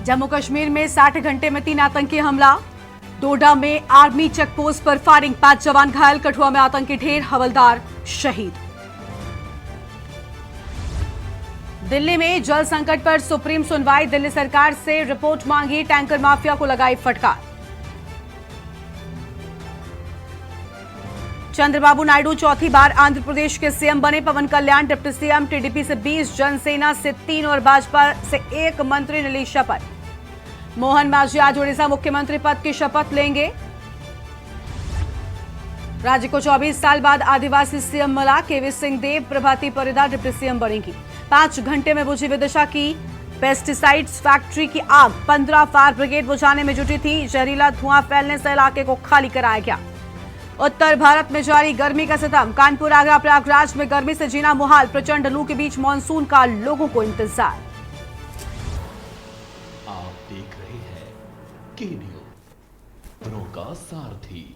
जम्मू कश्मीर में 60 घंटे में 3 आतंकी हमला। डोडा में आर्मी चेकपोस्ट पर फायरिंग, 5 जवान घायल। कठुआ में आतंकी ढेर, हवलदार शहीद। दिल्ली में जल संकट पर सुप्रीम सुनवाई, दिल्ली सरकार से रिपोर्ट मांगी, टैंकर माफिया को लगाई फटकार। चंद्रबाबू नायडू चौथी बार आंध्र प्रदेश के सीएम बने। पवन कल्याण डिप्टी सीएम, टीडीपी से 20, जनसेना से 3 और भाजपा से 1 मंत्री ने ली शपथ। मोहन मांझी आज ओडिशा मुख्यमंत्री पद की शपथ लेंगे। राज्य को 24 साल बाद आदिवासी सीएम मिला। केवी सिंह देव, प्रभाती परिदा डिप्टी सीएम बनेंगी। 5 घंटे में बुझी विदिशा की पेस्टिसाइड्स फैक्ट्री की आग। 15 फायर ब्रिगेड बुझाने में जुटी थी। जहरीला धुआं फैलने से इलाके को खाली कराया गया। उत्तर भारत में जारी गर्मी का सितम। कानपुर, आगरा, प्रयागराज में गर्मी से जीना मुहाल। प्रचंड लू के बीच मानसून का लोगों को इंतजार। आप देख रहे हैं के न्यूज़, खबरों का सारथी।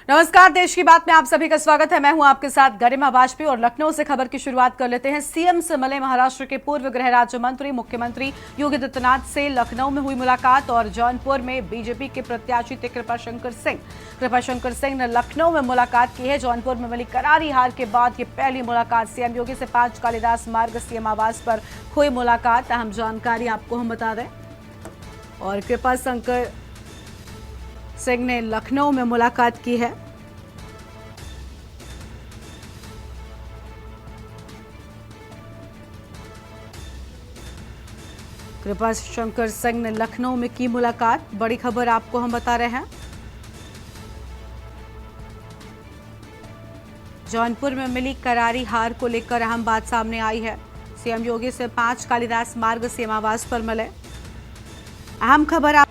नमस्कार, देश की बात में आप सभी का स्वागत है। मैं हूं आपके साथ गरिमा वाजपेयी और लखनऊ से खबर की शुरुआत कर लेते हैं। सीएम से मिले महाराष्ट्र के पूर्व गृह राज्य मंत्री मुख्यमंत्री योगी आदित्यनाथ से लखनऊ में हुई मुलाकात। और जौनपुर में बीजेपी के प्रत्याशी थे कृपाशंकर सिंह ने लखनऊ में मुलाकात की है। जौनपुर में मिली करारी हार के बाद ये पहली मुलाकात। सीएम योगी से 5 कालिदास मार्ग सीएम आवास पर हुई मुलाकात। अहम जानकारी आपको हम बता दें। और कृपाशंकर सिंह ने लखनऊ में मुलाकात की है। कृपाशंकर सिंह ने लखनऊ में की मुलाकात। बड़ी खबर आपको हम बता रहे हैं। जौनपुर में मिली करारी हार को लेकर अहम बात सामने आई है। सीएम योगी से 5 कालिदास मार्ग सीएम आवास पर मिले। अहम खबर आप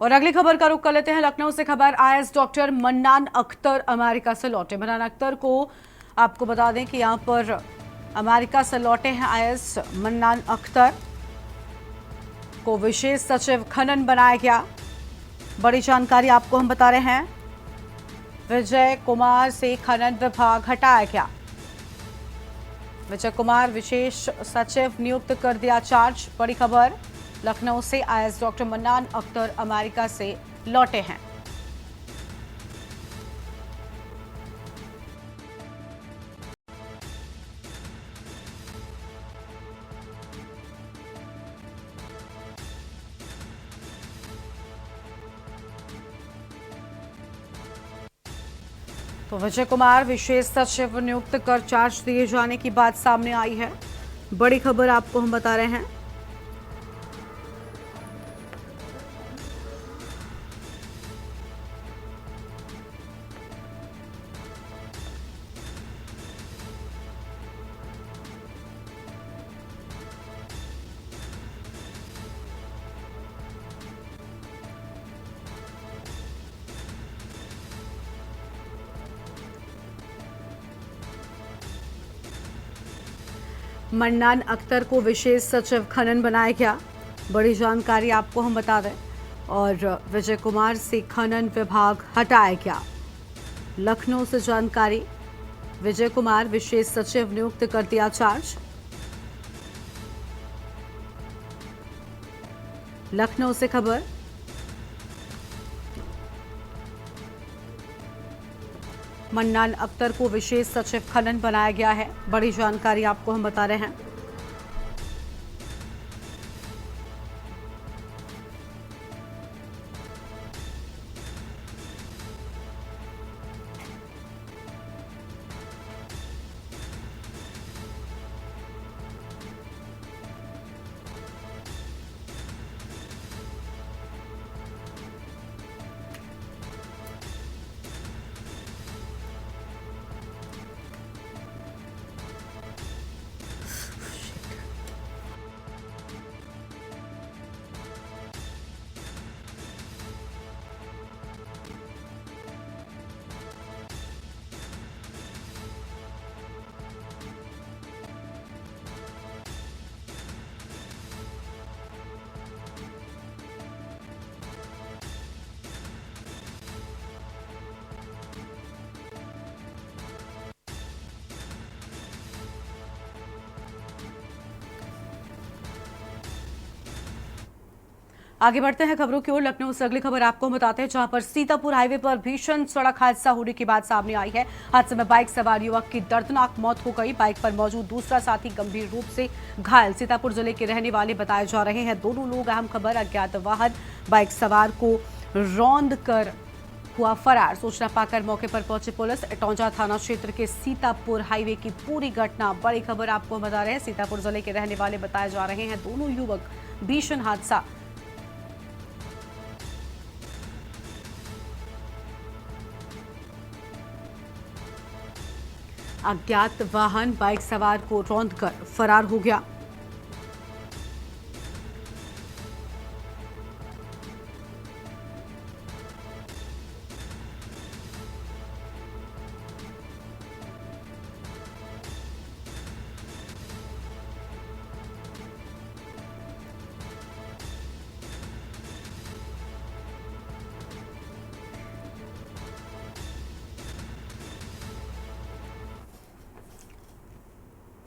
और अगली खबर का रुख कर लेते हैं। लखनऊ से खबर। IAS doctor mannan Akhtar America से लौटे। मन्नान अख्तर को आपको बता दें कि यहां पर अमेरिका से लौटे हैं आईएएस मन्नान अख्तर को विशेष सचिव खनन बनाया गया। बड़ी जानकारी आपको हम बता रहे हैं। विजय कुमार से खनन विभाग हटाया गया। विजय कुमार विशेष सचिव नियुक्त कर दिया चार्ज। बड़ी खबर लखनऊ से। IAS doctor mannan Akhtar America से लौटे हैं। तो विजय कुमार विशेष सचिव नियुक्त कर चार्ज दिए जाने की बात सामने आई है। बड़ी खबर आपको हम बता रहे हैं। मन्नान अख्तर को विशेष सचिव खनन बनाया गया। बड़ी जानकारी आपको हम बता दें। और विजय कुमार से खनन विभाग हटाया गया। लखनऊ से जानकारी। विजय कुमार विशेष सचिव नियुक्त कर दिया चार्ज। लखनऊ से खबर। मन्नान अख्तर को विशेष सचिव खनन बनाया गया है। बड़ी जानकारी आपको हम बता रहे हैं। आगे बढ़ते हैं खबरों की ओर। लखनऊ से अगली खबर आपको बताते हैं, जहां पर सीतापुर हाईवे पर भीषण सड़क हादसा होने की बात सामने आई है। हादसे में बाइक सवार युवक की दर्दनाक मौत हो गई। बाइक पर मौजूद दूसरा साथी गंभीर रूप से घायल। सीतापुर जिले के रहने वाले बताए जा रहे हैं दोनों लोग। अहम खबर, अज्ञात वाहन बाइक सवार को रौंद कर हुआ फरार। सूचना पाकर मौके पर पहुंची पुलिस। इटौंजा थाना क्षेत्र के सीतापुर हाईवे की पूरी घटना, बड़ी खबर आपको बता रहे हैं। सीतापुर जिले के रहने वाले बताए जा रहे हैं दोनों युवक। भीषण हादसा। अज्ञात वाहन बाइक सवार को रौंदकर फरार हो गया।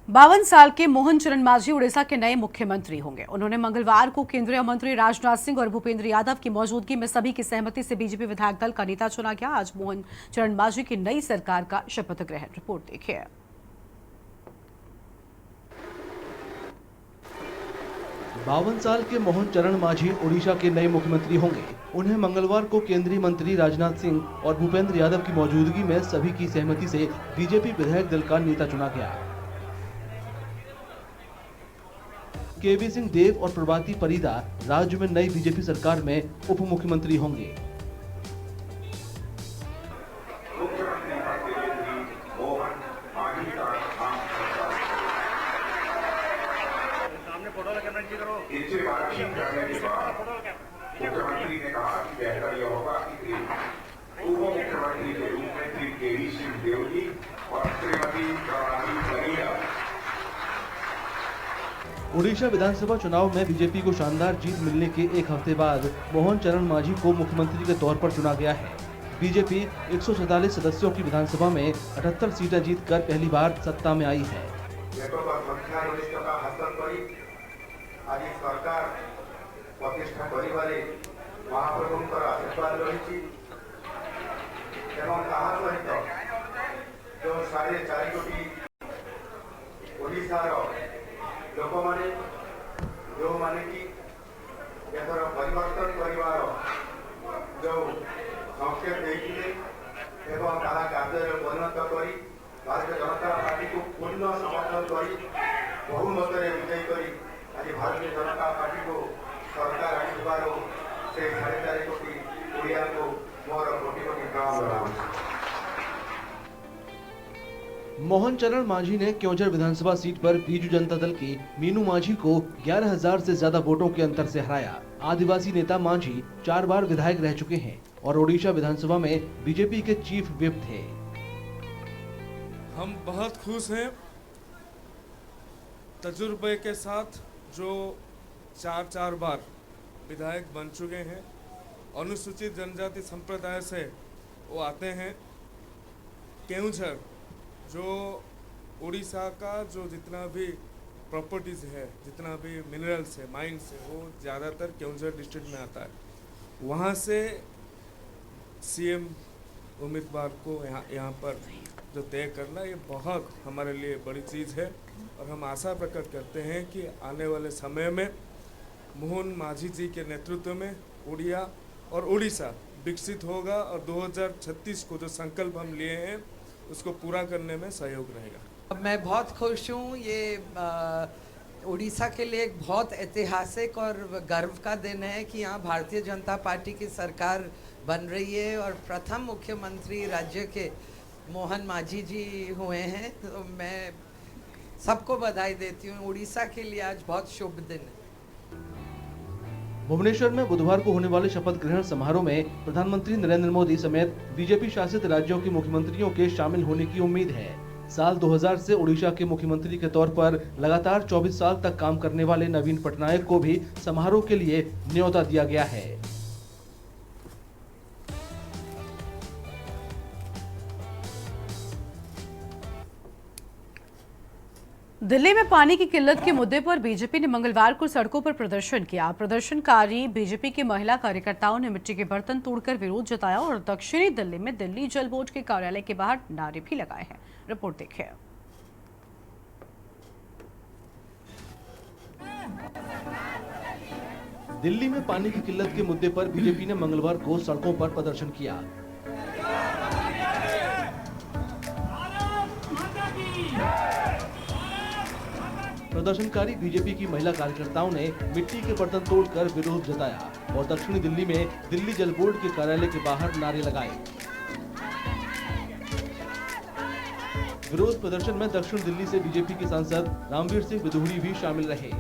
बावन साल के मोहन चरण मांझी उड़ीसा के नए मुख्यमंत्री होंगे। उन्होंने मंगलवार को केंद्रीय मंत्री राजनाथ सिंह और भूपेंद्र यादव की मौजूदगी में सभी की सहमति से बीजेपी विधायक दल का नेता चुना गया। आज मोहन चरण मांझी की नई सरकार का शपथ ग्रहण। रिपोर्ट देखिए। 52 साल के मोहन चरण मांझी उड़ीसा के नए मुख्यमंत्री होंगे। उन्हें मंगलवार को केंद्रीय मंत्री राजनाथ सिंह और भूपेंद्र यादव की मौजूदगी में सभी की सहमति से बीजेपी विधायक दल का नेता चुना गया। केवी सिंह देव और प्रभाती परिदा राज्य में नई बीजेपी सरकार में उप मुख्यमंत्री होंगे। मुख्यमंत्री ने कहा कि बेहतर यह होगा कि उप मुख्यमंत्री के रूप में श्री केवी सिंह देव जी और श्रीमती प्रभाती परिदा। उड़ीसा विधानसभा चुनाव में बीजेपी को शानदार जीत मिलने के एक हफ्ते बाद मोहन चरण मांझी को मुख्यमंत्री के तौर पर चुना गया है। बीजेपी 147 सदस्यों की विधानसभा में 78 सीटें जीतकर पहली बार सत्ता में आई है। लोक माने जो माने कि एथर परिवर्तन परिवार जो संकेत देते एवं तारा कार्य परिणत करी भारतीय जनता पार्टी को पूर्ण समर्थन करी बहुमत विजयी करी आज भारतीय जनता पार्टी को सरकार आनिबार से 4.5 कोटी ओडिया को मोर कोटि कोटि प्रणाम। मोहन चरण मांझी ने क्योंझर विधानसभा सीट पर बीजू जनता दल के मीनू मांझी को 11,000 से ज्यादा वोटों के अंतर से हराया। आदिवासी नेता मांझी 4 बार विधायक रह चुके हैं और ओडिशा विधानसभा में बीजेपी के चीफ व्हिप थे। हम बहुत खुश हैं तजुर्बे के साथ जो 4 बार विधायक बन चुके हैं। अनुसूचित जनजाति संप्रदाय से वो आते हैं। केउंझर जो उड़ीसा का जो जितना भी प्रॉपर्टीज़ है, जितना भी मिनरल्स है, माइंस है, वो ज़्यादातर केउंझर डिस्ट्रिक्ट में आता है। वहाँ से सीएम उम्मीदवार को यहाँ पर जो तय करना, ये बहुत हमारे लिए बड़ी चीज़ है और हम आशा प्रकट करते हैं कि आने वाले समय में मोहन मांझी जी के नेतृत्व में उड़िया और उड़ीसा विकसित होगा और 2036 को जो संकल्प हम लिए हैं उसको पूरा करने में सहयोग रहेगा। मैं बहुत खुश हूँ। ये उड़ीसा के लिए एक बहुत ऐतिहासिक और गर्व का दिन है कि यहाँ भारतीय जनता पार्टी की सरकार बन रही है और प्रथम मुख्यमंत्री राज्य के मोहन मांझी जी हुए हैं। तो मैं सबको बधाई देती हूँ। उड़ीसा के लिए आज बहुत शुभ दिन है। भुवनेश्वर में बुधवार को होने वाले शपथ ग्रहण समारोह में प्रधानमंत्री नरेंद्र मोदी समेत बीजेपी शासित राज्यों के मुख्यमंत्रियों के शामिल होने की उम्मीद है। साल 2000 से उड़ीसा के मुख्यमंत्री के तौर पर लगातार 24 साल तक काम करने वाले नवीन पटनायक को भी समारोह के लिए न्योता दिया गया है। दिल्ली में पानी की किल्लत के मुद्दे पर बीजेपी ने मंगलवार को सड़कों पर प्रदर्शन किया। प्रदर्शनकारी बीजेपी की महिला कार्यकर्ताओं ने मिट्टी के बर्तन तोड़कर विरोध जताया और दक्षिणी दिल्ली में दिल्ली जल बोर्ड के कार्यालय के बाहर नारे भी लगाए हैं। रिपोर्ट देखिए। दिल्ली में पानी की किल्लत के मुद्दे पर बीजेपी ने मंगलवार को सड़कों पर प्रदर्शन किया। प्रदर्शनकारी बीजेपी की महिला कार्यकर्ताओं ने मिट्टी के बर्तन तोड़कर विरोध जताया और दक्षिणी दिल्ली में दिल्ली जल बोर्ड के कार्यालय के बाहर नारे लगाए। विरोध प्रदर्शन में दक्षिण दिल्ली से बीजेपी के सांसद रामवीर सिंह विधूड़ी भी शामिल रहे।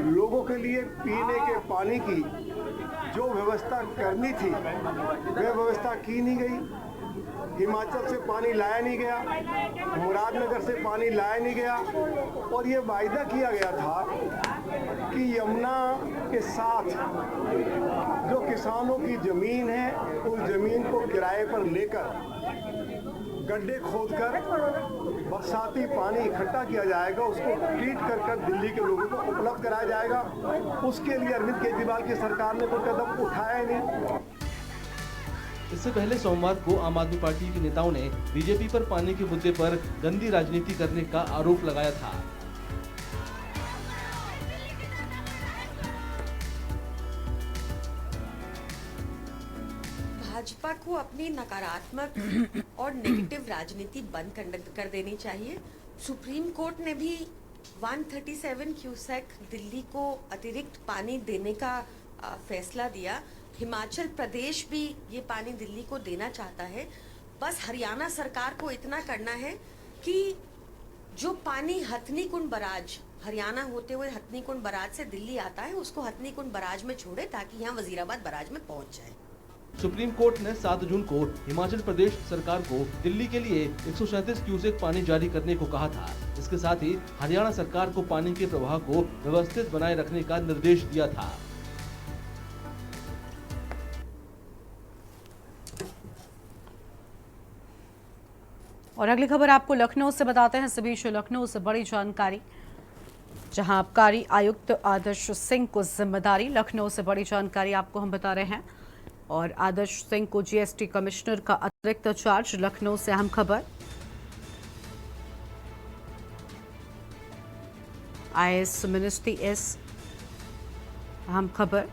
लोगों के लिए पीने के पानी की जो व्यवस्था करनी थी वह व्यवस्था की नहीं गई। हिमाचल से पानी लाया नहीं गया, मुरादनगर से पानी लाया नहीं गया और ये वायदा किया गया था कि यमुना के साथ जो किसानों की जमीन है उस जमीन को किराए पर लेकर गड्ढे खोदकर बरसाती पानी इकट्ठा किया जाएगा, उसको ट्रीट कर दिल्ली के लोगों को उपलब्ध कराया जाएगा। उसके लिए अरविंद केजरीवाल की सरकार ने कोई कदम उठाया नहीं। इससे पहले सोमवार को आम आदमी पार्टी के नेताओं ने बीजेपी पर पानी के मुद्दे पर गंदी राजनीति करने का आरोप लगाया था। भाजपा को अपनी नकारात्मक और नेगेटिव राजनीति बंद कर देनी चाहिए। सुप्रीम कोर्ट ने भी 137 क्यूसेक दिल्ली को अतिरिक्त पानी देने का फैसला दिया। हिमाचल प्रदेश भी ये पानी दिल्ली को देना चाहता है। बस हरियाणा सरकार को इतना करना है कि जो पानी हथनी कुंड बराज, हरियाणा होते हुए हथनी कुंड बराज से दिल्ली आता है, उसको हथनी कुंड बराज में छोड़े ताकि यहाँ वजीराबाद बराज में पहुंच जाए। सुप्रीम कोर्ट ने 7 जून को हिमाचल प्रदेश सरकार को दिल्ली के लिए 137 क्यूसेक पानी जारी करने को कहा था। इसके साथ ही हरियाणा सरकार को पानी के प्रवाह को व्यवस्थित बनाए रखने का निर्देश दिया था। और अगली खबर आपको लखनऊ से बताते हैं। सभी लखनऊ से बड़ी जानकारी, जहां आबकारी आयुक्त आदर्श सिंह को जिम्मेदारी। लखनऊ से बड़ी जानकारी आपको हम बता रहे हैं और आदर्श सिंह को जीएसटी कमिश्नर का अतिरिक्त चार्ज। लखनऊ से अहम खबर, आईएएस मिनिस्ट्री एस अहम खबर।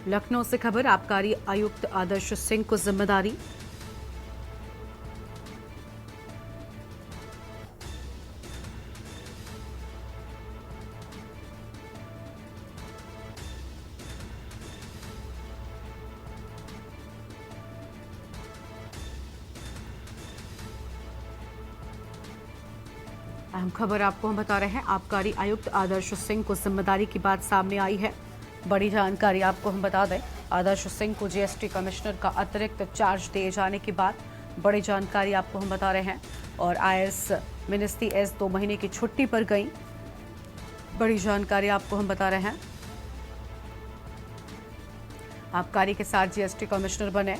लखनऊ से खबर, आबकारी आयुक्त आदर्श सिंह को जिम्मेदारी। अहम खबर आपको हम बता रहे हैं, आबकारी आयुक्त आदर्श सिंह को जिम्मेदारी की बात सामने आई है। बड़ी जानकारी आपको हम बता दें, आदर्श सिंह को जीएसटी कमिश्नर का अतिरिक्त चार्ज दिए जाने के बाद बड़ी जानकारी आपको हम बता रहे हैं। और आईएएस मिनिस्ट्री एस 2 महीने की छुट्टी पर गई। बड़ी जानकारी आपको हम बता रहे हैं, आबकारी के साथ जीएसटी कमिश्नर बने।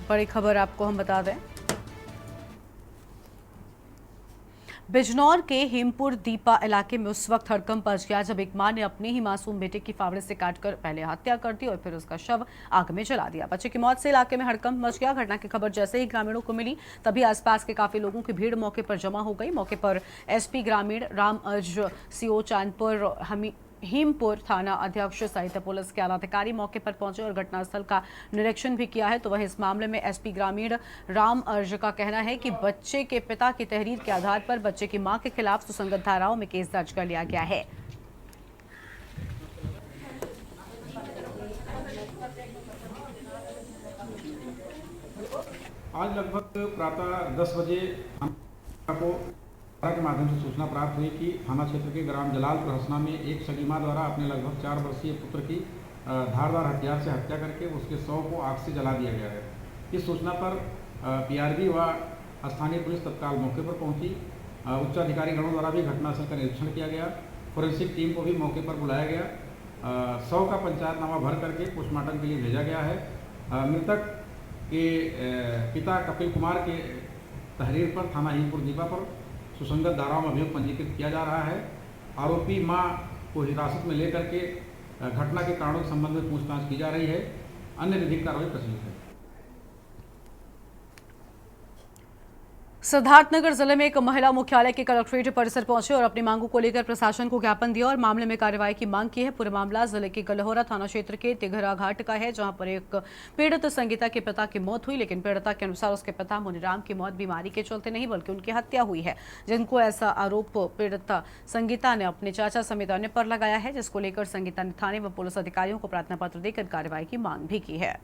बड़ी खबर आपको हम बता दें, बिजनौर के हेमपुर दीपा इलाके में उस वक्त हड़कंप मच गया जब एक मां ने अपने ही मासूम बेटे की फावड़े से काटकर पहले हत्या कर दी और फिर उसका शव आग में जला दिया। बच्चे की मौत से इलाके में हड़कंप मच गया। घटना की खबर जैसे ही ग्रामीणों को मिली तभी आसपास के काफी लोगों की भीड़ मौके पर जमा हो गई। मौके पर एसपी ग्रामीण राम अर्ज, सीओ चांदपुर, हेमपुर थाना अध्यक्ष सहित पुलिस के आला अधिकारी मौके पर पहुंचे और घटनास्थल का निरीक्षण भी किया है। तो वहीं इस मामले में एसपी ग्रामीण राम अर्ज का कहना है कि बच्चे के पिता की तहरीर के आधार पर बच्चे की मां के खिलाफ सुसंगत धाराओं में केस दर्ज कर लिया गया है। आज लगभग प्रातः 10 बजे को के माध्यम से सूचना प्राप्त हुई कि थाना क्षेत्र के ग्राम जलालपुर हसना में एक सगी मां द्वारा अपने लगभग 4 वर्षीय पुत्र की धारदार हथियार से हत्या करके उसके शव को आग से जला दिया गया है। इस सूचना पर पीआरबी व स्थानीय पुलिस तत्काल मौके पर पहुंची। उच्चाधिकारी गणों द्वारा भी घटनास्थल का निरीक्षण किया गया। फोरेंसिक टीम को भी मौके पर बुलाया गया 100 का पंचायतनामा भर करके पोस्टमार्टम के लिए भेजा गया है। मृतक के पिता कपिल कुमार के तहरीर पर थाना हिंदपुर दीपा पर सुसंगत धाराओं में अभियोग पंजीकृत किया जा रहा है। आरोपी मां को हिरासत में लेकर के घटना के कारणों के संबंध में पूछताछ की जा रही है। अन्य विधिक कार्रवाई प्रचलित है। सिद्धार्थनगर जिले में एक महिला मुख्यालय के कलेक्ट्रेट परिसर पहुंचे और अपनी मांगों को लेकर प्रशासन को ज्ञापन दिया और मामले में कार्रवाई की मांग की है। पूरा मामला जिले के गलहोरा थाना क्षेत्र के तिघरा घाट का है, जहां पर एक पीड़ित संगीता के पिता की मौत हुई, लेकिन पीड़िता के अनुसार उसके पिता मुनिराम की मौत बीमारी के चलते नहीं बल्कि उनकी हत्या हुई है, जिनको ऐसा आरोप पीड़िता संगीता ने अपने चाचा समेत अन्य पर लगाया है, जिसको लेकर संगीता ने थाने व पुलिस अधिकारियों को प्रार्थना पत्र देकर कार्रवाई की मांग भी की है।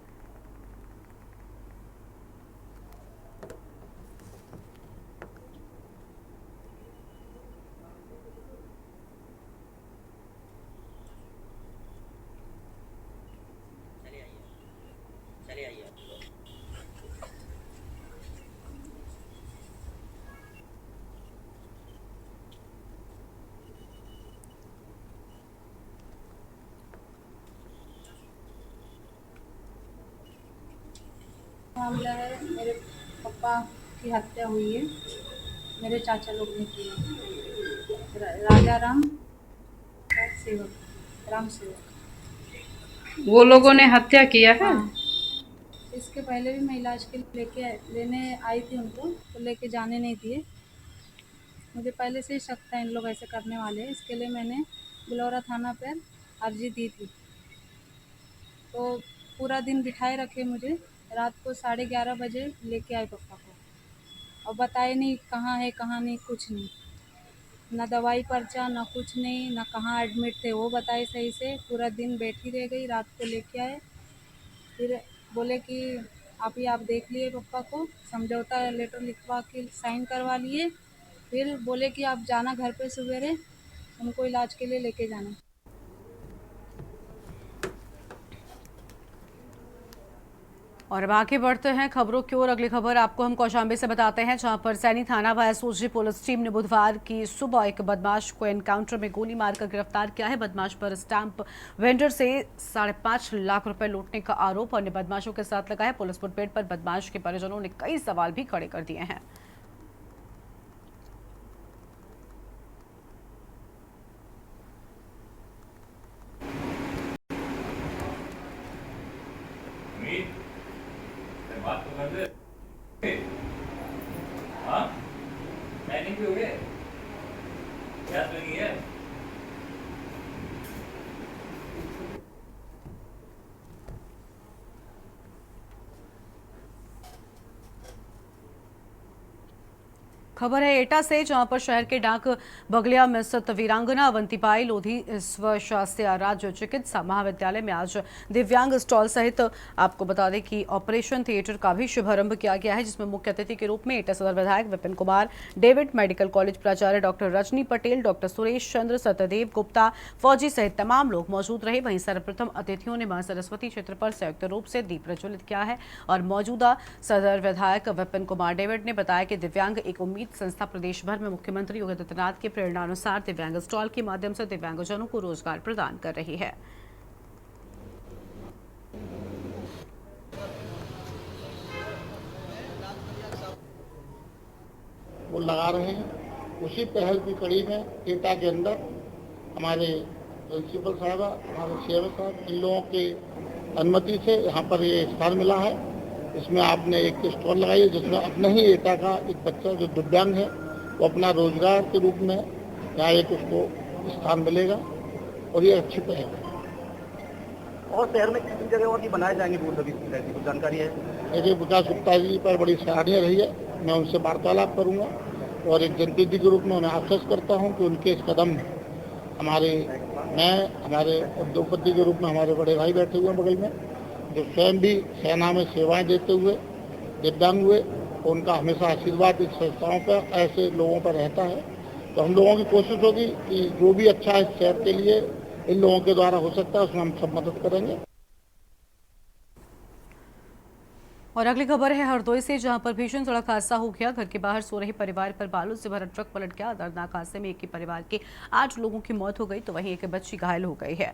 मामला है, मेरे पापा की हत्या हुई है, मेरे चाचा लोग ने की है। राजा राम सेवक, राम सेवक, वो लोगों ने हत्या किया है। हाँ। इसके पहले भी मैं इलाज के लिए लेने आई थी, उनको तो लेके जाने नहीं दिए। मुझे पहले से ही शक था इन लोग ऐसे करने वाले हैं, इसके लिए मैंने गलहोरा थाना पर अर्जी दी थी। तो पूरा दिन बिठाए रखे मुझे, रात को 11:30 बजे लेके आए पापा को और बताए नहीं कहाँ है कहाँ नहीं, कुछ नहीं, ना दवाई पर्चा ना कुछ नहीं, ना कहाँ एडमिट थे वो बताए सही से। पूरा दिन बैठी रह गई, रात को लेके आए, फिर बोले कि आप देख लिए पापा को, समझौता लेटर लिखवा के साइन करवा लिए, फिर बोले कि आप जाना घर पे सवेरे, उनको इलाज के लिए लेके जाना। और अब आगे बढ़ते हैं खबरों की ओर। अगली खबर आपको हम कौशाम्बी से बताते हैं, जहां पर सैनी थाना व एसओजी पुलिस टीम ने बुधवार की सुबह एक बदमाश को एनकाउंटर में गोली मारकर गिरफ्तार किया है। बदमाश पर स्टैंप वेंडर से 5.5 लाख रुपए लूटने का आरोप अन्य बदमाशों के साथ लगा है। पुलिस मुठभेड़ पर बदमाश के परिजनों ने कई सवाल भी खड़े कर दिए हैं। बात तो कर दे। हाँ, ट्रेनिंग भी हो गए, क्या ट्रेनिंग है? खबर है एटा से, जहां पर शहर के डाक बगलिया में स्थित वीरांगना अवंतीबाई लोधी स्वशास्त्रीय राज्य चिकित्सा महाविद्यालय में आज दिव्यांग स्टॉल सहित आपको बता दें कि ऑपरेशन थिएटर का भी शुभारंभ किया गया है, जिसमें मुख्य अतिथि के रूप में एटा सदर विधायक Vipin Kumar, David medical college प्राचार्य डॉक्टर रजनी पटेल, डॉक्टर सुरेश चंद्र, सत्यदेव गुप्ता, फौजी सहित तमाम लोग मौजूद रहे। वहीं सर्वप्रथम अतिथियों ने मां सरस्वती चित्र पर संयुक्त रूप से दीप प्रज्वलित किया है और मौजूदा सदर विधायक विपिन कुमार डेविड ने बताया कि दिव्यांग एक उम्मीद संस्था प्रदेश भर में मुख्यमंत्री योगी आदित्यनाथ के प्रेरणानुसार दिव्यांग स्टॉल के माध्यम से दिव्यांगजनों को रोजगार प्रदान कर रही है। वो लगा रहे हैं, उसी पहल की कड़ी में एटा के अंदर हमारे प्रिंसिपल साहब, हमारे सीएम साहब, इन लोगों की अनुमति से यहाँ पर ये स्थान मिला है। इसमें आपने एक स्टॉल लगाई है, जिसमें अपने ही एटा का एक बच्चा जो दिव्यांग है वो अपना रोजगार के रूप में यहाँ एक उसको स्थान मिलेगा और ये अच्छी पहल है। और शहर में कितनी जगह और बनाए जाएंगे बूथ अभी कुछ जानकारी है? देखिए, विकास गुप्ता जी पर बड़ी सराहनीय रही है, मैं उनसे वार्तालाप करूँगा और एक जनप्रतिनिधि के रूप में उन्हें आश्वस्त करता हूँ कि उनके इस कदम में हमारे उद्योगपति के रूप में हमारे बड़े भाई बैठे हुए हैं बगल में, जो स्वयं भी सेना में सेवाएं देते हुए दिव्यांग हुए, उनका हमेशा आशीर्वाद इस संस्थाओं पर, ऐसे लोगों पर रहता है। तो हम लोगों की कोशिश होगी कि जो भी अच्छा है शहर के लिए इन लोगों के द्वारा हो सकता है, उसमें हम सब मदद करेंगे। और अगली खबर है हरदोई से, जहां पर भीषण सड़क हादसा हो गया। घर के बाहर सो रहे परिवार पर बालू से भरा ट्रक पलट गया। दर्दनाक हादसे में एक ही परिवार के 8 लोगों की मौत हो गई, तो वहीं एक बच्ची घायल हो गई है।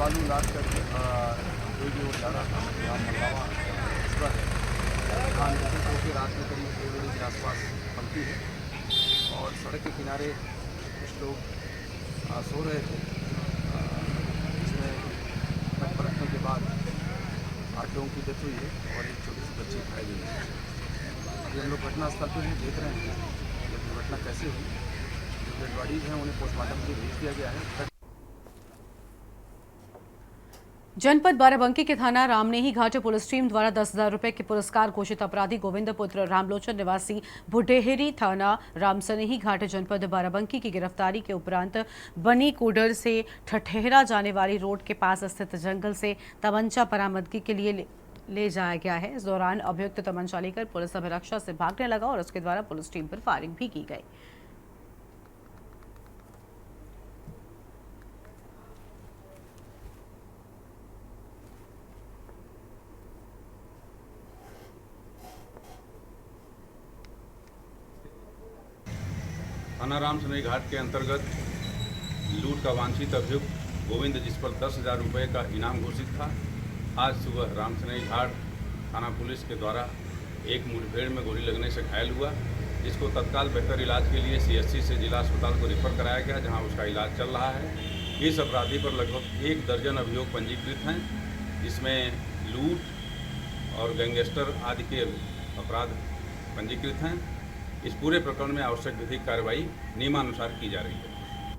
बालू लाद करके कोई भी वो जा रहा था यहाँ मल्लावा कस्बा है, जहाँ निश्चित होकर रात में करीब 1 बजे के आसपास पलटी है और सड़क के किनारे कुछ लोग सो रहे थे, जिसमें ट्रक पलटने के बाद 8 लोगों की डेथ हुई है और एक छोटी सी बच्ची घायल हुई है। अभी हम लोग घटनास्थल पर ही देख रहे हैं कि दुर्घटना कैसे हुई। जो डेड बॉडीज हैं उन्हें पोस्टमार्टम के लिए भेज दिया गया है। जनपद बाराबंकी के थाना रामनेही घाट पुलिस टीम द्वारा 10,000 रुपए के पुरस्कार घोषित अपराधी गोविंद पुत्र रामलोचन निवासी भुटेहरी थाना रामसनेही घाट जनपद बाराबंकी की गिरफ्तारी के उपरांत बनी कूडर से ठठेहरा जाने वाली रोड के पास स्थित जंगल से तमंचा बरामदगी के लिए ले जाया गया है। इस दौरान अभियुक्त तमंचा लेकर पुलिस अभिरक्षा से भागने लगा और उसके द्वारा पुलिस टीम पर फायरिंग भी की गई। थाना रामसनेही घाट के अंतर्गत लूट का वांछित अभियुक्त गोविंद, जिस पर 10,000 रुपये का इनाम घोषित था, आज सुबह रामसनेही घाट थाना पुलिस के द्वारा एक मुठभेड़ में गोली लगने से घायल हुआ, जिसको तत्काल बेहतर इलाज के लिए CSC से जिला अस्पताल को रेफर कराया गया, जहां उसका इलाज चल रहा है। इस अपराधी पर लगभग 1 दर्जन अभियोग पंजीकृत हैं, जिसमें लूट और गैंगस्टर आदि के अपराध पंजीकृत हैं। इस पूरे प्रकरण में आवश्यक विधिक कार्रवाई नियमानुसार की जा रही है।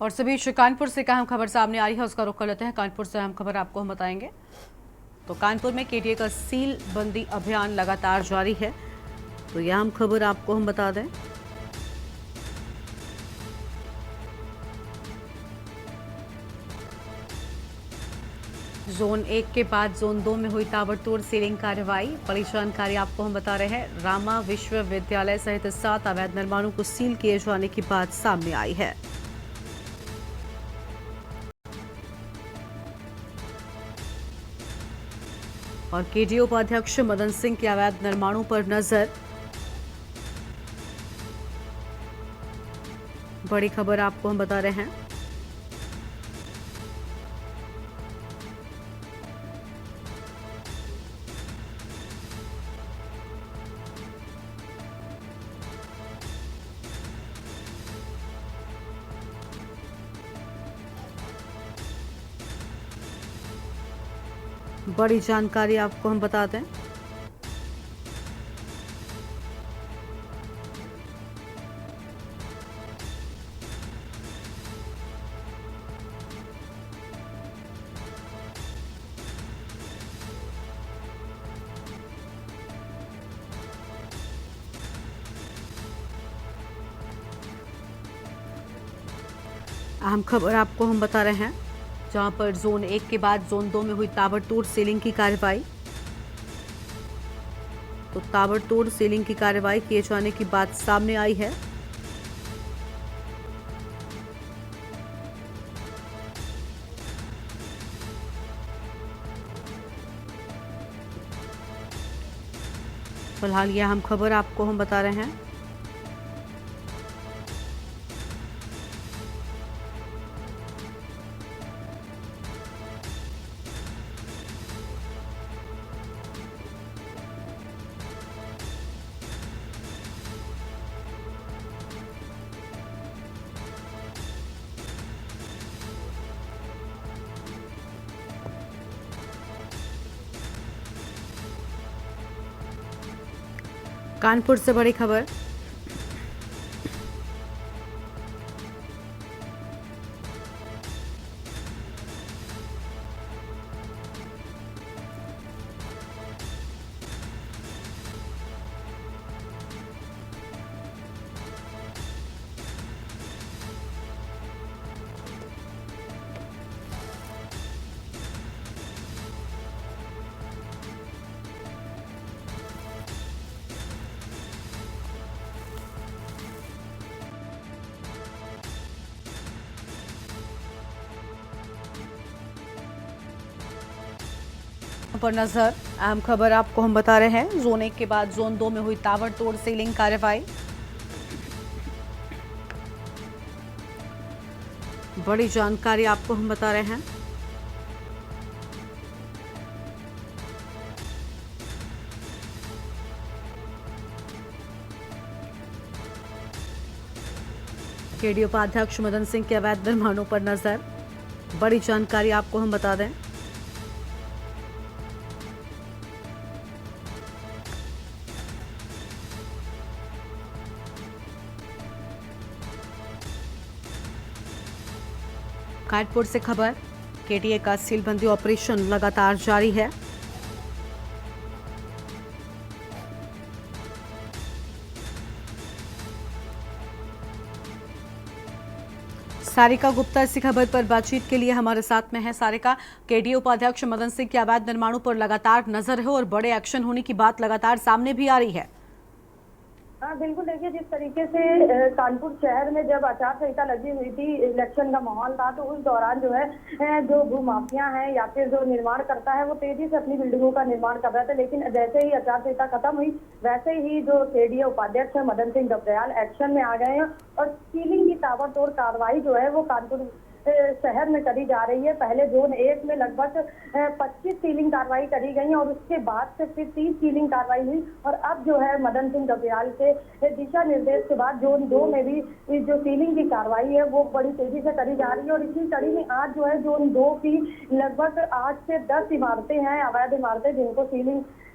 और सभी कानपुर से अहम खबर सामने आई है, उसका रुख कर लेते हैं। कानपुर से अहम खबर आपको हम बताएंगे। तो कानपुर में KTA का सील बंदी अभियान लगातार जारी है, तो यह अहम खबर आपको हम बता दें। जोन 1 के बाद जोन 2 में हुई ताबड़तोड़ सीलिंग कार्रवाई। बड़ी जानकारी आपको हम बता रहे हैं। रामा विश्वविद्यालय सहित 7 अवैध निर्माणों को सील किए जाने की बात सामने आई है। और KDO उपाध्यक्ष मदन सिंह के अवैध निर्माणों पर नजर। बड़ी खबर आपको हम बता रहे हैं। बड़ी जानकारी आपको हम बता दें। अहम खबर आपको हम बता रहे हैं, जहां पर जोन 1 के बाद जोन 2 में हुई ताबड़तोड़ सीलिंग की कार्रवाई। तो ताबड़तोड़ सीलिंग की कार्रवाई किए जाने की बात सामने आई है। फिलहाल यह अहम खबर आपको हम बता रहे हैं। कानपुर से बड़ी खबर। पर नजर। अहम खबर आपको हम बता रहे हैं। जोन 1 के बाद जोन 2 में हुई ताबड़तोड़ सीलिंग कार्रवाई। बड़ी जानकारी आपको हम बता रहे हैं। केडी उपाध्यक्ष मदन सिंह के अवैध निर्माणों पर नजर। बड़ी जानकारी आपको हम बता दें। कायटपुर से खबर, केटीए का सीलबंदी ऑपरेशन लगातार जारी है। सारिका गुप्ता इसी खबर पर बातचीत के लिए हमारे साथ में है। सारिका, केडीए उपाध्यक्ष मदन सिंह के अवैध निर्माणों पर लगातार नजर है और बड़े एक्शन होने की बात लगातार सामने भी आ रही है। हाँ बिल्कुल, देखिए जिस तरीके से कानपुर शहर में जब आचार संहिता लगी हुई थी, इलेक्शन का माहौल था, तो उस दौरान जो है जो भूमाफिया है या फिर जो निर्माण करता है वो तेजी से अपनी बिल्डिंगों का निर्माण कर रहे थे। लेकिन जैसे ही आचार संहिता खत्म हुई वैसे ही जो केडीए उपाध्यक्ष है मदन सिंह डबरयाल एक्शन में आ गए हैं और सीलिंग की ताबड़तोड़ कार्रवाई जो है वो कानपुर शहर में करी जा रही है। पहले जोन 1 में लगभग 25 सीलिंग कार्रवाई करी गई और उसके बाद से फिर 30 सीलिंग कार्रवाई हुई और अब जो है मदन सिंह डबरयाल के दिशा निर्देश के बाद जोन 2 में भी जो सीलिंग की कार्रवाई है वो बड़ी तेजी से करी जा रही है। और इसी कड़ी में आज जो है जोन 2 की लगभग 8 से 10 इमारतें हैं, अवैध इमारतें, जिनको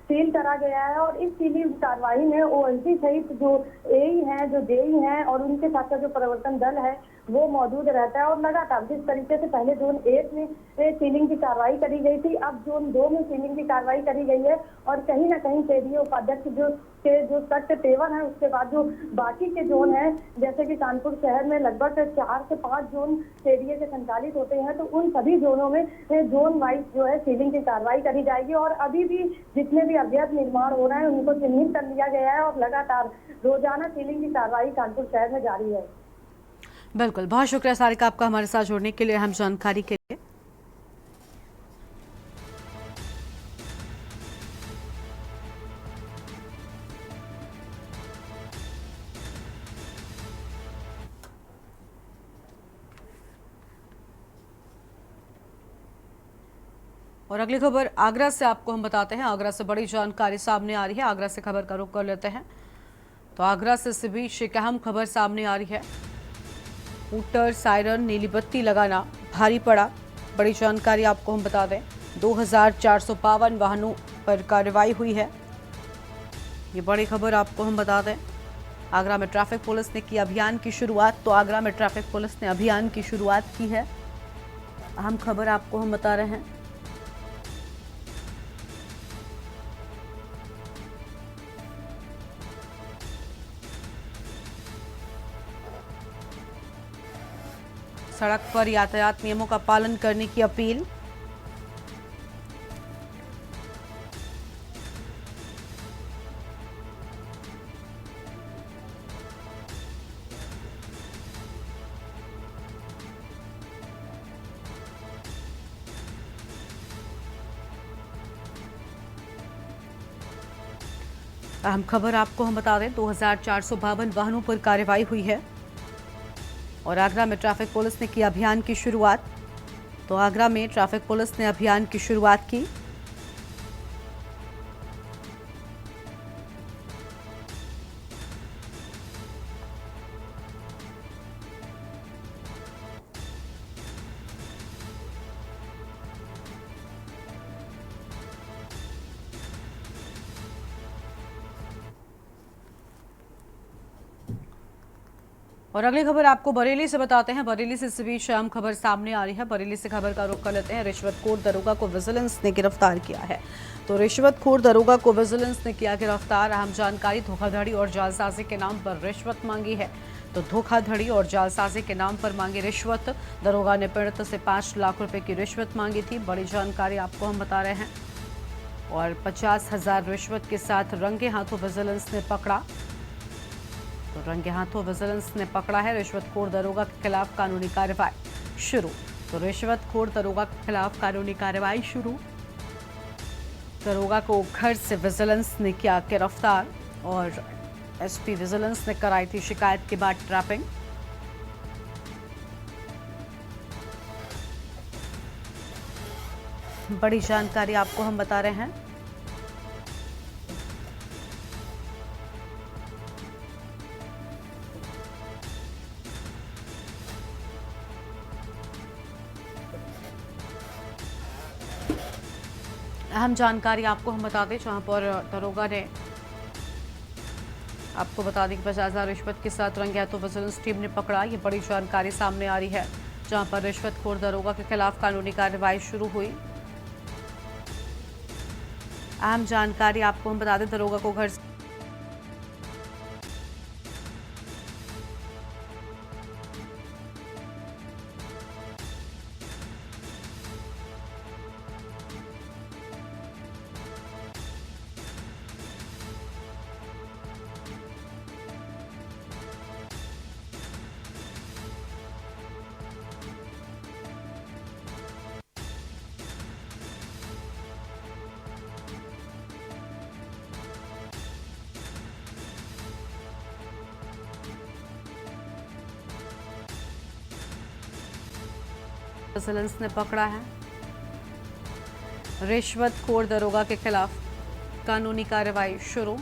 सील करा गया है। और इस सीलिंग कार्रवाई में ओएसडी सहित जो एई हैं, जो जेई हैं और उनके साथ का जो प्रवर्तन दल है वो मौजूद रहता है। और लगातार जिस तरीके से पहले जोन 1 में सीलिंग की कार्रवाई करी गई थी, अब जोन 2 में सीलिंग की कार्रवाई करी गई है। और कहीं ना कहीं केडीए उपाध्यक्ष जो सख्त तेवर है, उसके बाद जो बाकी के जोन है, जैसे कि कानपुर शहर में लगभग 4 से 5 जोन केडीए से संचालित होते हैं, तो उन सभी जोनों में जोन वाइज जो है सीलिंग की कार्रवाई करी जाएगी। और अभी भी जितने भी अवैध निर्माण हो रहे हैं उनको चिन्हित कर लिया गया है और लगातार रोजाना सीलिंग की कार्रवाई कानपुर शहर में जारी है। बिल्कुल, बहुत शुक्रिया सारिका आपका हमारे साथ जुड़ने के लिए, हम जानकारी के लिए। और अगली खबर आगरा से आपको हम बताते हैं। आगरा से बड़ी जानकारी सामने आ रही है। आगरा से खबर का रुख कर लेते हैं। तो आगरा से इस बीच एक अहम खबर सामने आ रही है। हूटर, सायरन, नीली बत्ती लगाना भारी पड़ा। बड़ी जानकारी आपको हम बता दें, 2452 वाहनों पर कार्रवाई हुई है। ये बड़ी खबर आपको हम बता दें। आगरा में ट्रैफिक पुलिस ने की अभियान की शुरुआत। तो आगरा में ट्रैफिक पुलिस ने अभियान की शुरुआत की है। अहम खबर आपको हम बता रहे हैं। सड़क पर यातायात नियमों का पालन करने की अपील। अहम खबर आपको हम बता दें, 2452 वाहनों पर कार्रवाई हुई है। और आगरा में ट्रैफिक पुलिस ने की अभियान की शुरुआत। तो आगरा में ट्रैफिक पुलिस ने अभियान की शुरुआत की। और अगली खबर आपको बरेली से बताते हैं। बरेली से इस बीच अहम खबर सामने आ रही है। बरेली से खबर का रुख कर लेते हैं। रिश्वतखोर दरोगा को विजिलेंस ने गिरफ्तार किया है। तो रिश्वतखोर दरोगा को विजिलेंस ने किया गिरफ्तार। अहम जानकारी, धोखाधड़ी और जालसाजी के नाम पर रिश्वत मांगी है। तो धोखाधड़ी और जालसाजी के नाम पर मांगी रिश्वत। दरोगा ने पीड़ित से 5 लाख रुपए की रिश्वत मांगी थी। बड़ी जानकारी आपको हम बता रहे हैं। और 50,000 रिश्वत के साथ रंगे हाथों विजिलेंस ने पकड़ा। तो रंगे हाथों विजिलेंस ने पकड़ा है। रिश्वतखोर दरोगा के खिलाफ कानूनी कार्रवाई शुरू। तो रिश्वतखोर दरोगा के खिलाफ कानूनी कार्रवाई शुरू। दरोगा को घर से विजिलेंस ने किया गिरफ्तार और एसपी विजिलेंस ने कराई थी शिकायत के बाद ट्रैपिंग। बड़ी जानकारी आपको हम बता रहे हैं। अहम जानकारी आपको हम बता दें, जहां पर दरोगा ने आपको बता दें कि 50,000 रिश्वत के साथ रंगे हाथों विजिलेंस टीम ने पकड़ा। ये बड़ी जानकारी सामने आ रही है, जहां पर रिश्वतखोर दरोगा के खिलाफ कानूनी कार्रवाई शुरू हुई। अहम जानकारी आपको हम बता दें, दरोगा को घर से विजिलेंस ने पकड़ा है। रिश्वतखोर दरोगा के खिलाफ कानूनी कार्रवाई शुरू।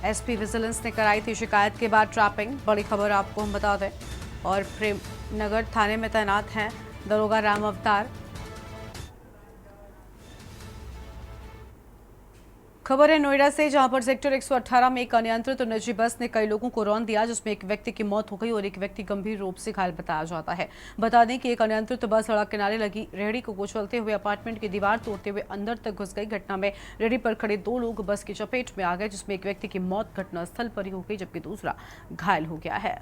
एसपी विजिलेंस ने कराई थी शिकायत के बाद ट्रैपिंग। बड़ी खबर आपको हम बता दें, और प्रेम नगर थाने में तैनात हैं दरोगा राम अवतार। खबर है नोएडा से, जहां पर सेक्टर 118 में एक अनियंत्रित निजी बस ने कई लोगों को रौंद दिया, जिसमें एक व्यक्ति की मौत हो गई और एक व्यक्ति गंभीर रूप से घायल बताया जाता है। बता दें कि एक अनियंत्रित बस सड़क किनारे लगी रेहड़ी को कुचलते हुए अपार्टमेंट की दीवार तोड़ते हुए अंदर तक घुस गई। घटना में रेहड़ी पर खड़े 2 लोग बस की चपेट में आ गए, जिसमें एक व्यक्ति की मौत घटनास्थल पर ही हो गई, जबकि दूसरा घायल हो गया है।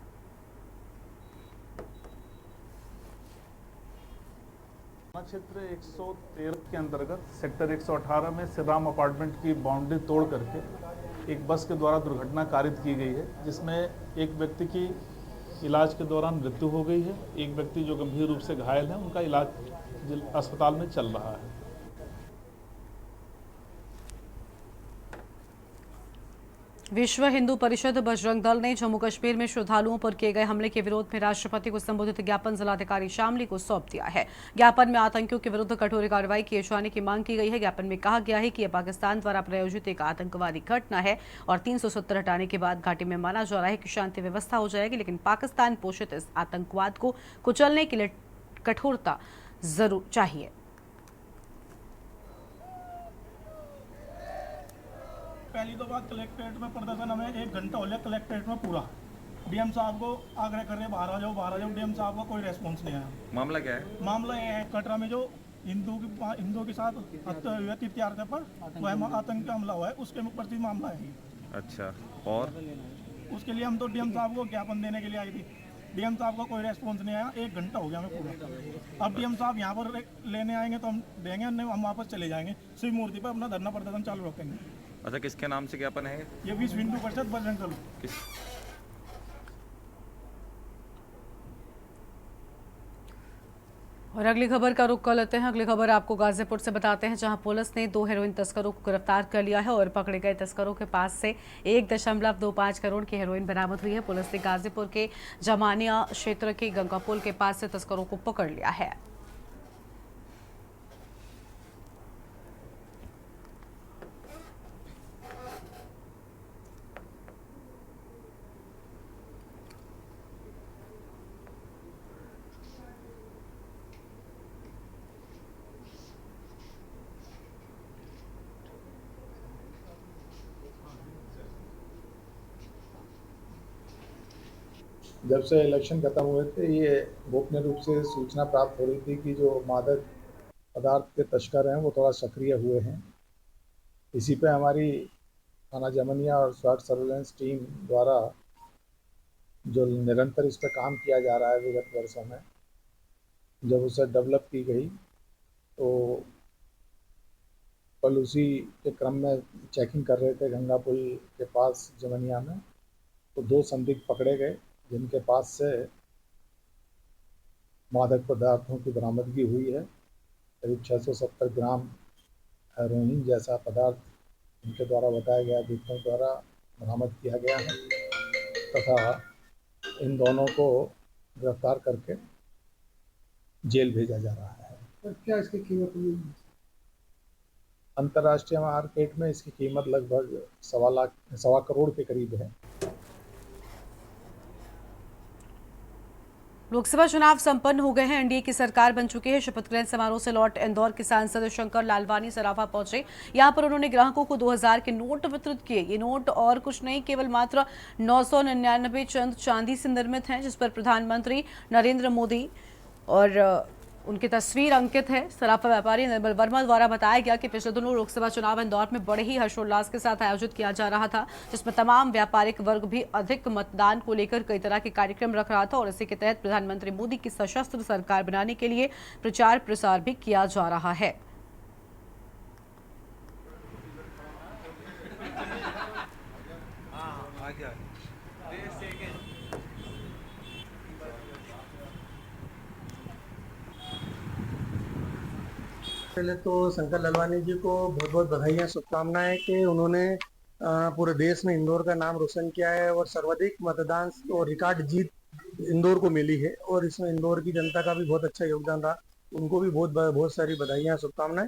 क्षेत्र 113 के अंतर्गत सेक्टर 118 में श्रीराम अपार्टमेंट की बाउंड्री तोड़ करके एक बस के द्वारा दुर्घटना कारित की गई है, जिसमें एक व्यक्ति की इलाज के दौरान मृत्यु हो गई है। एक व्यक्ति जो गंभीर रूप से घायल है, उनका इलाज अस्पताल में चल रहा है। विश्व हिंदू परिषद बजरंग दल ने जम्मू कश्मीर में श्रद्धालुओं पर किए गए हमले के विरोध में राष्ट्रपति को संबोधित ज्ञापन जिलाधिकारी शामली को सौंप दिया है। ज्ञापन में आतंकियों के विरुद्ध कठोर कार्रवाई किए जाने की मांग की गई है। ज्ञापन में कहा गया है कि यह पाकिस्तान द्वारा प्रायोजित एक आतंकवादी घटना है और 370 हटाने के बाद घाटी में माना जा रहा है कि शांति व्यवस्था हो जाएगी, लेकिन पाकिस्तान पोषित इस आतंकवाद को कुचलने के लिए कठोरता जरूर चाहिए। पहली तो बात, कलेक्ट्रेट में प्रदर्शन हमें 1 घंटा हो गया कलेक्ट्रेट में पूरा। डीएम साहब को आग्रह कर रहे बाहर आ जाओ। डीएम साहब का कोई रेस्पॉन्स नहीं आया। मामला क्या है? मामला ये है, कटरा में जो हिंदू के साथ हत्या हुई है तीर्थयात्रा पर, वह आतंकी हमला हुआ है, उसके प्रति मामला है। अच्छा, और उसके लिए हम तो डीएम साहब को ज्ञापन देने के लिए आई थी। डीएम साहब का कोई रेस्पॉन्स नहीं आया। 1 घंटा हो गया हमें पूरा। अब डीएम साहब यहाँ पर लेने आएंगे तो हम देंगे, नहीं हम वापस चले जाएंगे। शिव मूर्ति पर अपना धरना प्रदर्शन चालू रखेंगे। अच्छा, किसके नाम से ज्ञापन है? ये विश्व हिंदू परिषद बजरंग दल। और अगली खबर का रुख कर लेते हैं। अगली खबर आपको गाजीपुर से बताते हैं, जहां पुलिस ने 2 हेरोइन तस्करों को गिरफ्तार कर लिया है और पकड़े गए तस्करों के पास से 1.25 करोड़ की हेरोइन बरामद हुई है। पुलिस ने गाजीपुर के जमानिया क्षेत्र के गंगा पुल के पास से तस्करों को पकड़ लिया है। जब से इलेक्शन खत्म हुए थे, ये गोपनीय रूप से सूचना प्राप्त हो रही थी कि जो मादक पदार्थ के तस्कर हैं वो थोड़ा सक्रिय हुए हैं। इसी पे हमारी थाना जमनिया और स्वाट सर्वेलेंस टीम द्वारा जो निरंतर इस पर काम किया जा रहा है विगत वर्षों में, जब उसे डेवलप की गई तो कल उसी के क्रम में चेकिंग कर रहे थे गंगा पुल के पास जमनिया में, तो 2 संदिग्ध पकड़े गए, जिनके पास से मादक पदार्थों की बरामदगी हुई है। करीब 670 ग्राम हेरोइन जैसा पदार्थ इनके द्वारा बताया गया अभियुक्तों द्वारा बरामद किया गया है। तथा इन दोनों को गिरफ्तार करके जेल भेजा जा रहा है। क्या इसकी कीमत हुई? अंतर्राष्ट्रीय मार्केट में इसकी कीमत लगभग 1.25 करोड़ के करीब है। लोकसभा चुनाव संपन्न हो गए हैं। एनडीए की सरकार बन चुकी है। शपथ ग्रहण समारोह से लौट इंदौर के सांसद शंकर लालवानी सराफा पहुंचे। यहां पर उन्होंने ग्राहकों को 2000 के नोट वितरित किए। ये नोट और कुछ नहीं, केवल मात्र 999 चंद चांदी से निर्मित हैं, जिस पर प्रधानमंत्री नरेंद्र मोदी और उनकी तस्वीर अंकित है। सराफा व्यापारी निर्मल वर्मा द्वारा बताया गया कि पिछले दिनों लोकसभा चुनाव इंदौर में बड़े ही हर्षोल्लास के साथ आयोजित किया जा रहा था, जिसमें तमाम व्यापारिक वर्ग भी अधिक मतदान को लेकर कई तरह के कार्यक्रम रख रहा था और इसी के तहत प्रधानमंत्री मोदी की सशस्त्र सरकार बनाने के लिए प्रचार प्रसार भी किया जा रहा है। पहले तो शंकर लालवानी जी को बहुत बहुत बधाइयाँ, शुभकामनाएं कि उन्होंने पूरे देश में इंदौर का नाम रोशन किया है और सर्वाधिक मतदान और रिकॉर्ड जीत इंदौर को मिली है और इसमें इंदौर की जनता का भी बहुत अच्छा योगदान रहा। उनको भी बहुत सारी बधाइयाँ, शुभकामनाएं।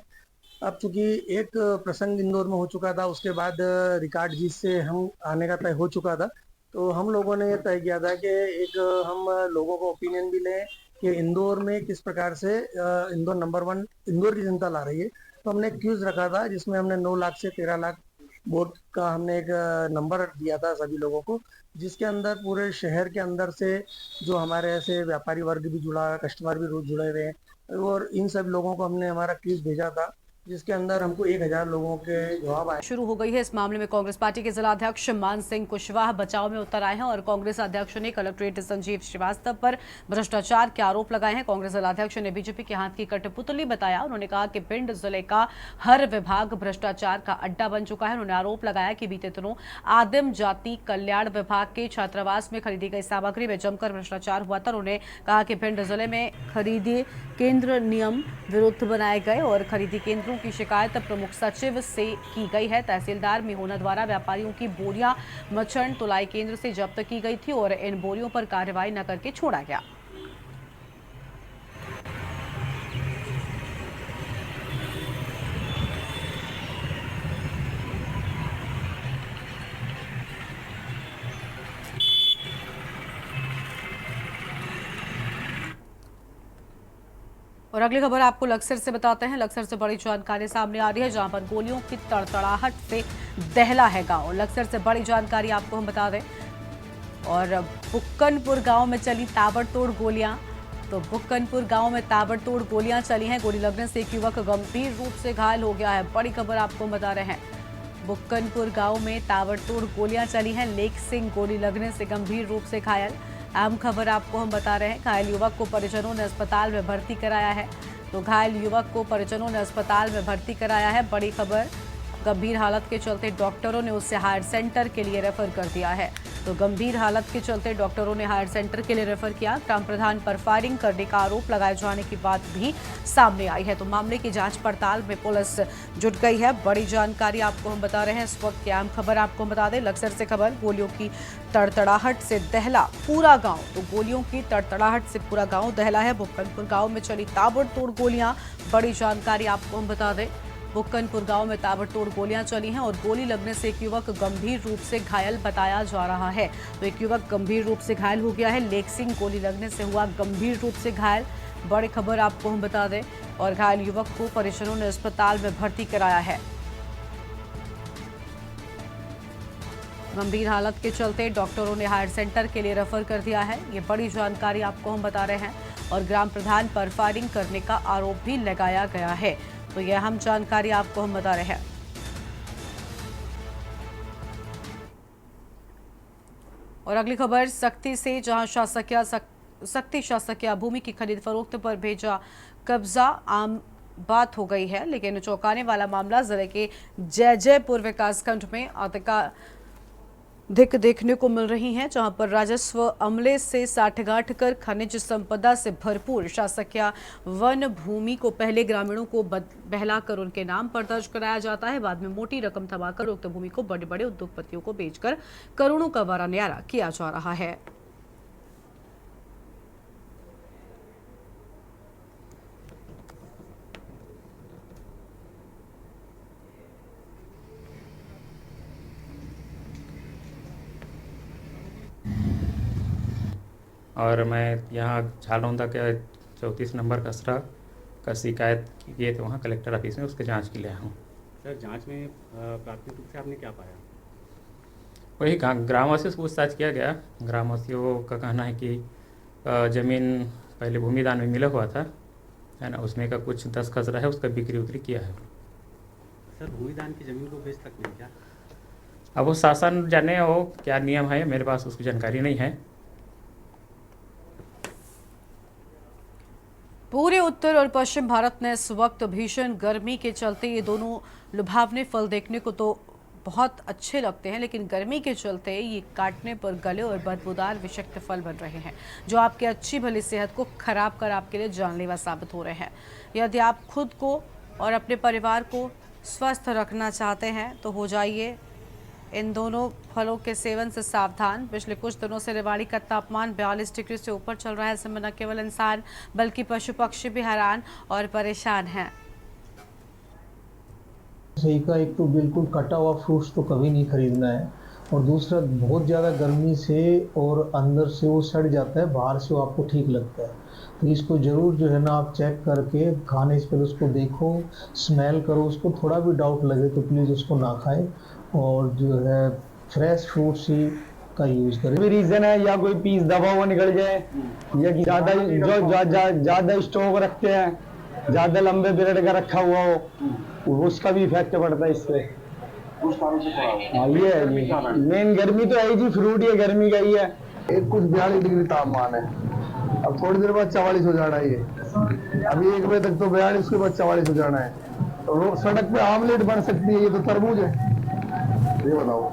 अब चूंकि एक प्रसंग इंदौर में हो चुका था, उसके बाद रिकॉर्ड जीत से हम आने का तय हो चुका था, तो हम लोगों ने तय किया था कि एक हम लोगों को ओपिनियन भी लें कि इंदौर में किस प्रकार से इंदौर नंबर 1 इंदौर की जनता ला रही है। तो हमने क्यूज रखा था जिसमें हमने 9 लाख से 13 लाख वोट का हमने एक नंबर दिया था सभी लोगों को, जिसके अंदर पूरे शहर के अंदर से जो हमारे ऐसे व्यापारी वर्ग भी जुड़ा, कस्टमर भी जुड़े हुए हैं और इन सब लोगों को हमने हमारा क्यूज भेजा था, जिसके अंदर हमको 1000 लोगों के जवाब आए। शुरू हो गई है। इस मामले में कांग्रेस पार्टी के जिला अध्यक्ष मान सिंह कुशवाहा बचाव में उतर आए हैं और कांग्रेस अध्यक्ष ने कलेक्ट्रेट संजीव श्रीवास्तव पर भ्रष्टाचार के आरोप लगाए हैं। कांग्रेस जिलाध्यक्ष ने बीजेपी के हाथ की कठपुतली बताया। उन्होंने कहा कि भिंड जिले का हर विभाग भ्रष्टाचार का अड्डा बन चुका है। उन्होंने आरोप लगाया कि बीते दिनों आदिम जाति कल्याण विभाग के छात्रावास में खरीदी गई सामग्री में जमकर भ्रष्टाचार हुआ था। उन्होंने कहा कि भिंड जिले में खरीदी केंद्र नियम विरुद्ध बनाए गए और खरीदी केंद्रों की शिकायत प्रमुख सचिव से की गई है। तहसीलदार मिहोना द्वारा व्यापारियों की बोरियां मछण तुलाई केंद्र से जब्त की गई थी और इन बोरियों पर कार्रवाई न करके छोड़ा गया। और अगली खबर आपको लक्सर से बताते हैं। लक्सर से बड़ी जानकारी सामने आ रही है, जहां पर गोलियों की तड़तड़ाहट से दहला है गांव। लक्सर से बड़ी जानकारी आपको हम बता दें। और बुक्कनपुर गांव में चली ताबड़तोड़ गोलियां। तो बुक्कनपुर गांव में ताबड़तोड़ गोलियां चली हैं। गोली लगने से एक युवक गंभीर रूप से घायल हो गया है। बड़ी खबर आपको बता रहे हैं। बुक्कनपुर गांव में ताबड़तोड़ गोलियां चली हैं। लेक सिंह गोली लगने से गंभीर रूप से घायल। अहम खबर आपको हम बता रहे हैं। घायल युवक को परिजनों ने अस्पताल में भर्ती कराया है। तो घायल युवक को परिजनों ने अस्पताल में भर्ती कराया है। बड़ी खबर, गंभीर हालत के चलते डॉक्टरों ने उसे हायर सेंटर के लिए रेफर कर दिया है। तो गंभीर हालत के चलते डॉक्टरों ने हायर सेंटर के लिए रेफर किया। ग्राम प्रधान पर फायरिंग करने का आरोप लगाए जाने की बात भी सामने आई है। तो मामले की जांच पड़ताल में पुलिस जुट गई है। बड़ी जानकारी आपको हम बता रहे हैं। इस वक्त की अहम खबर आपको बता दें। लक्सर से खबर, गोलियों की तड़तड़ाहट से दहला पूरा गांव। तो गोलियों की तड़तड़ाहट से पूरा गांव दहला है। बुक्कनपुर गांव में चली ताबड़तोड़ गोलियां। बड़ी जानकारी आपको हम बता दें। बुक्कनपुर गांव में ताबड़तोड़ गोलियां चली हैं और गोली लगने से एक युवक गंभीर रूप से घायल बताया जा रहा है। तो एक युवक गंभीर रूप से घायल हो गया है। लेक सिंह गोली लगने से हुआ गंभीर रूप से घायल। बड़ी खबर आपको हम बता दें। और घायल युवक को परिजनों ने अस्पताल में भर्ती कराया है। गंभीर हालत के चलते डॉक्टरों ने हायर सेंटर के लिए रेफर कर दिया है। ये बड़ी जानकारी आपको हम बता रहे हैं। और ग्राम प्रधान पर फायरिंग करने का आरोप भी लगाया गया है। तो यह अहम जानकारी आपको हम बता रहे हैं। और अगली खबर, सख्ती से जहां सख्ती शासकीय भूमि की खरीद फरोख्त पर भेजा कब्जा आम बात हो गई है, लेकिन चौंकाने वाला मामला जिले के जयजयपुर विकासखंड में दिख देखने को मिल रही हैं, जहां पर राजस्व अमले से साठगांठ कर खनिज संपदा से भरपूर शासकीय वन भूमि को पहले ग्रामीणों को बहलाकर उनके नाम पर दर्ज कराया जाता है। बाद में मोटी रकम थमाकर उक्त भूमि को बड़े बड़े उद्योगपतियों को बेचकर करोड़ों का वारा न्यारा किया जा रहा है। और मैं यहाँ झालौंदा के 34 नंबर कसरा का शिकायत किए थे वहाँ कलेक्टर ऑफिस में, उसके जांच के लिए आया हूँ। सर जांच में प्राथमिक रूप से आपने क्या पाया? वही ग्रामवासियों से पूछताछ किया गया। ग्रामवासियों का कहना है कि ज़मीन पहले भूमिदान में मिला हुआ था, है ना, उसमें का कुछ 10 खसरा है, उसका बिक्री उक्री किया है। सर भूमिदान की ज़मीन को बेच सकते हैं क्या? अब वो शासन जाने वो क्या नियम है, मेरे पास उसकी जानकारी नहीं है। पूरे उत्तर और पश्चिम भारत में इस वक्त भीषण गर्मी के चलते ये दोनों लुभावने फल देखने को तो बहुत अच्छे लगते हैं, लेकिन गर्मी के चलते ये काटने पर गले और बदबूदार विषाक्त फल बन रहे हैं, जो आपकी अच्छी भली सेहत को खराब कर आपके लिए जानलेवा साबित हो रहे हैं। यदि आप खुद को और अपने परिवार को स्वस्थ रखना चाहते हैं तो हो जाइए इन दोनों फलों के सेवन से सावधान। पिछले कुछ दिनों से रेवाड़ी का तापमान 42 डिग्री से ऊपर चल रहा है। ऐसे में न केवल इंसान बल्कि पशु पक्षी भी हैरान और परेशान हैं। सही का एक तो बिल्कुल कटा हुआ फ्रूट्स तो कभी नहीं खरीदना है, और दूसरा बहुत ज़्यादा गर्मी से और अंदर से वो सड़ जाता है, बाहर से वो आपको ठीक लगता है। तो इसको ज़रूर जो है ना आप चेक करके खाने से पहले उसको देखो, स्मेल करो, उसको थोड़ा भी डाउट लगे तो प्लीज़ उसको ना खाएं, और जो है फ्रेश फ्रूट्स ही का यूज़ करें। भी रीज़न है या कोई पीस दबा हुआ निकल जाए, या कि ज़्यादा स्टॉक रखते हैं, ज़्यादा लंबे पीरियड का रखा हुआ हो, उसका भी इफेक्ट पड़ता है इससे। हाँ ये है जी, मेन गर्मी तो है जी, फ्रूट ये गर्मी का ही है। एक कुछ 42 डिग्री तापमान है, अब थोड़ी देर बाद 44 हो जाना है। ये अभी 1 बजे तक तो 42 के बाद 44 हो जाना है। तो सड़क पे आमलेट बन सकती है, ये तो तरबूज है। ये बताओ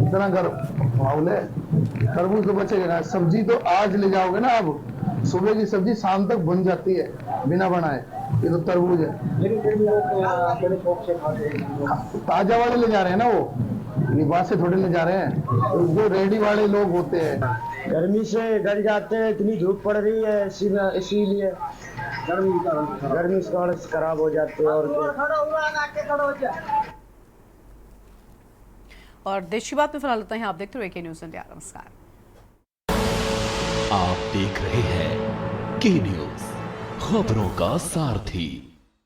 इतना गर्म माहौल है, तरबूज तो बचेगा ना। सब्जी तो आज ले जाओगे ना, अब सुबह की सब्जी शाम तक बन जाती है बिना बनाए, ये तो तरबूज है। ताजा वाले ले जा रहे हैं ना, वो निवास से थोड़े ले जा रहे हैं, तो जो रेडी वाले लोग होते हैं गर्मी से गल जाते हैं, इतनी धूप पड़ रही है इसीलिए गर्मी से खराब हो जाते हैं। और देश की बात में फिलहाल होता है। आप देखते रहिए के न्यूज़ इंडिया। नमस्कार। आप देख रहे हैं के न्यूज़, खबरों का सारथी।